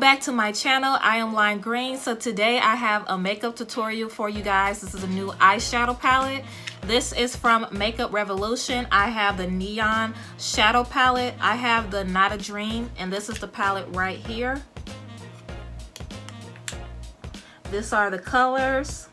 back to my channel. I am Lime Green. So today I have a makeup tutorial for you guys. This is a new eyeshadow palette. This is from Makeup Revolution. I have the Neon Shadow Palette. I have the Not a Dream, and this is the palette right here. These are the colors.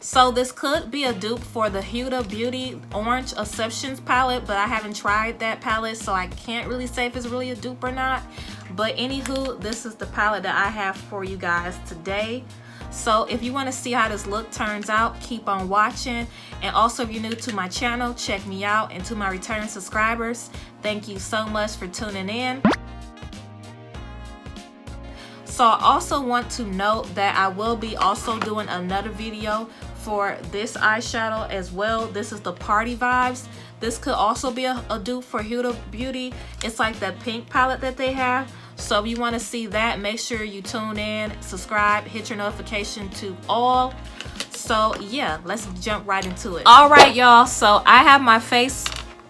So this could be a dupe for the Huda Beauty Orange Exceptions palette, but I haven't tried that palette, so I can't really say if it's really a dupe or not. But anywho, this is the palette that I have for you guys today. So if you want to see how this look turns out, keep on watching. And also, if you're new to my channel, check me out. And to my returning subscribers, thank you so much for tuning in. So I also want to note that I will be also doing another video for this eyeshadow as well. This is the Party Vibes. This could also be a dupe for Huda Beauty. It's like that pink palette that they have. So if you want to see that, make sure you tune in, subscribe, hit your notification to all. So yeah, let's jump right into it. All right, y'all. So I have my face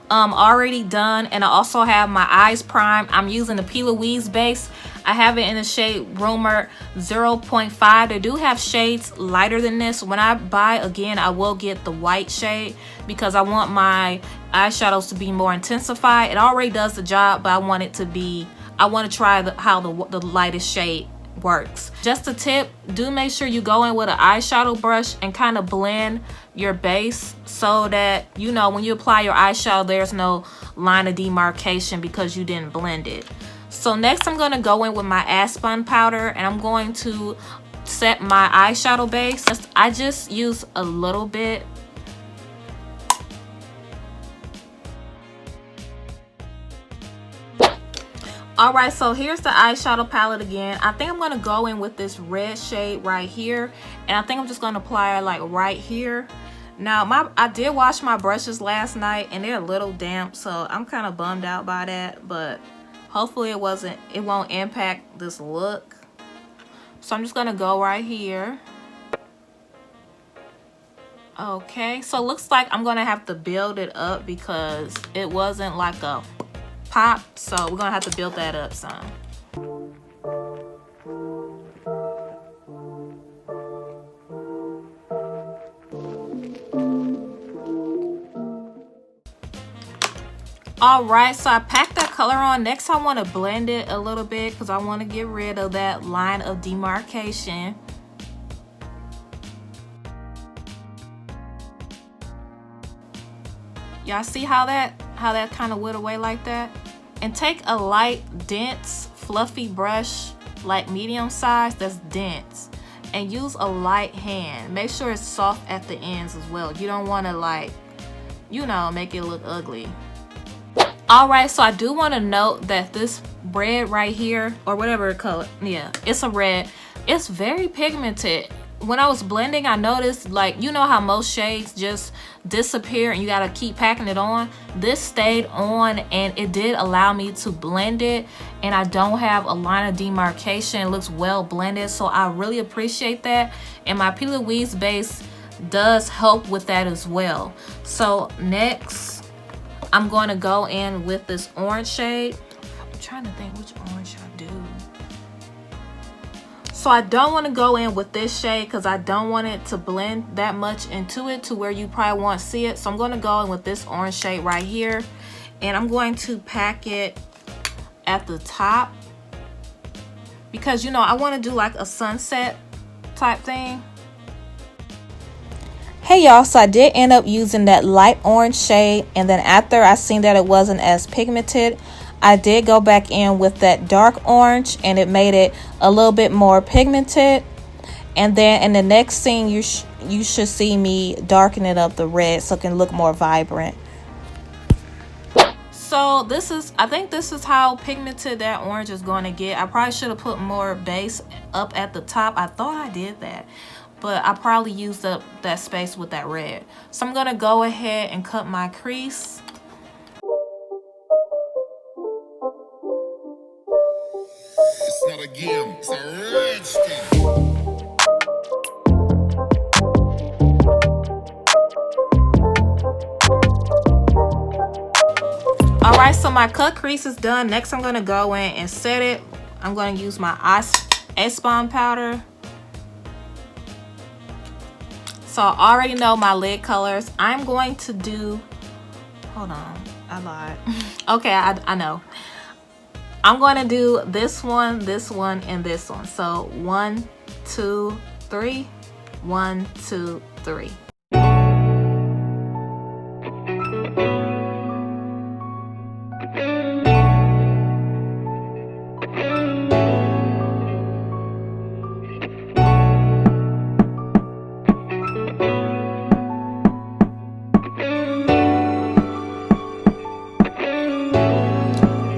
already done, and I also have my eyes primed. I'm using the P. Louise base. I have it in the shade Rumor 0.5. They do have shades lighter than this. When I buy again, I will get the white shade because I want my eyeshadows to be more intensified. It already does the job, but I want it to be, I want to try how the lightest shade works. Just a tip, do make sure you go in with an eyeshadow brush and kind of blend your base so that, you know, when you apply your eyeshadow, there's no line of demarcation because you didn't blend it. So next I'm going to go in with my Aspen powder, and I'm going to set my eyeshadow base. I just use a little bit. Alright, so here's the eyeshadow palette again. I think I'm going to go in with this red shade right here, and I think I'm just going to apply it like right here. Now I did wash my brushes last night and they're a little damp, so I'm kind of bummed out by that, but hopefully it won't impact this look. So I'm just gonna go right here. Okay, so it looks like I'm gonna have to build it up because it wasn't like a pop, so we're gonna have to build that up some. Alright, so I packed that color on. Next I want to blend it a little bit because I want to get rid of that line of demarcation. Y'all see how that kind of went away like that? And take a light, dense, fluffy brush, like medium size that's dense, and use a light hand. Make sure it's soft at the ends as well. You don't want to, like, you know, make it look ugly. Alright, so I do want to note that this red right here, or whatever color, yeah, it's a red, it's very pigmented. When I was blending, I noticed, like, you know how most shades just disappear and you gotta keep packing it on? This stayed on and it did allow me to blend it, and I don't have a line of demarcation. It looks well blended, so I really appreciate that. And my P. Louise base does help with that as well. So next, I'm going to go in with this orange shade. I'm trying to think which orange I do. So I don't want to go in with this shade because I don't want it to blend that much into it to where you probably won't see it. So I'm going to go in with this orange shade right here. And I'm going to pack it at the top because, you know, I want to do like a sunset type thing. Hey y'all, so I did end up using that light orange shade, and then after I seen that it wasn't as pigmented, I did go back in with that dark orange, and it made it a little bit more pigmented. And then in the next scene, you should see me darkening up the red so it can look more vibrant. So I think this is how pigmented that orange is going to get. I probably should have put more base up at the top. I thought I did that, but I probably used up that space with that red. So I'm gonna go ahead and cut my crease. It's not a game, it's a rich thing. Alright, so so my cut crease is done. Next, I'm gonna go in and set it. I'm gonna use my Ace-Bomb powder. So I already know my lid colors. I'm going to do, hold on, I lied. Okay, I know. I'm going to do this one, and this one. So 1, 2, 3. 1, 2, 3.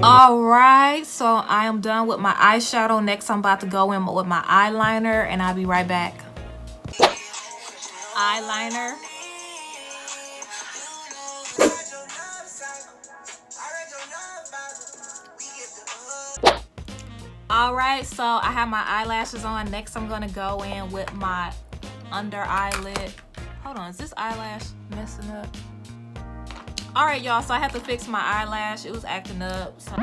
Alright, so I am done with my eyeshadow. Next, I'm about to go in with my eyeliner, and I'll be right back. Eyeliner. Alright, so I have my eyelashes on. Next, I'm going to go in with my under eyelid. Hold on, is this eyelash messing up? Alright, y'all, so I had to fix my eyelash. It was acting up. So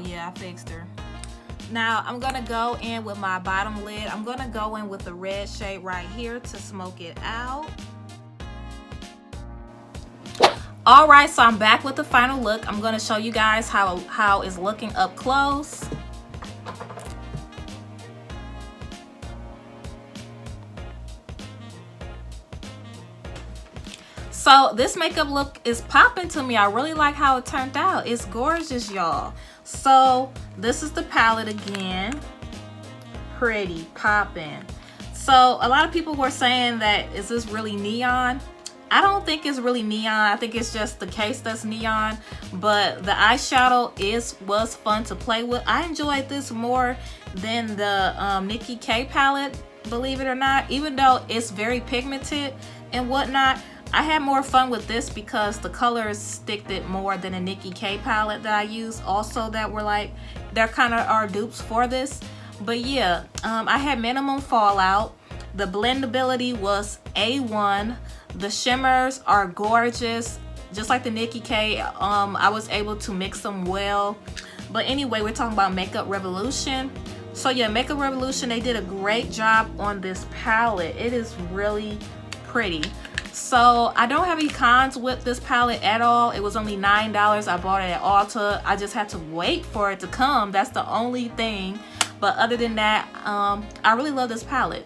yeah, I fixed her. Now, I'm going to go in with my bottom lid. I'm going to go in with the red shade right here to smoke it out. Alright, so I'm back with the final look. I'm going to show you guys how it's looking up close. So this makeup look is popping to me. I really like how it turned out. It's gorgeous, y'all. So this is the palette again. Pretty, popping. So a lot of people were saying that, is this really neon? I don't think it's really neon. I think it's just the case that's neon. But the eyeshadow was fun to play with. I enjoyed this more than the Nikki K palette, believe it or not. Even though it's very pigmented and whatnot, I had more fun with this because the colors sticked it more than a Nikki K palette that I use. Also, that were like, they're kind of our dupes for this. But yeah, I had minimum fallout. The blendability was A1. The shimmers are gorgeous, just like the Nikki K. I was able to mix them well. But anyway, we're talking about Makeup Revolution. So yeah, Makeup Revolution, they did a great job on this palette. It is really pretty. So I don't have any cons with this palette at all. It was only $9. I bought it at Ulta. I just had to wait for it to come. That's the only thing. But other than that, I really love this palette.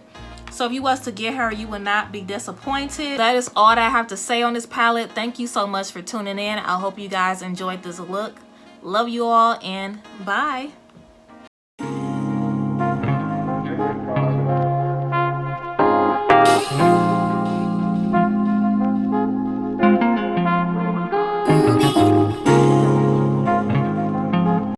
So if you was to get her, you would not be disappointed. That is all that I have to say on this palette. Thank you so much for tuning in. I hope you guys enjoyed this look. Love you all, and bye.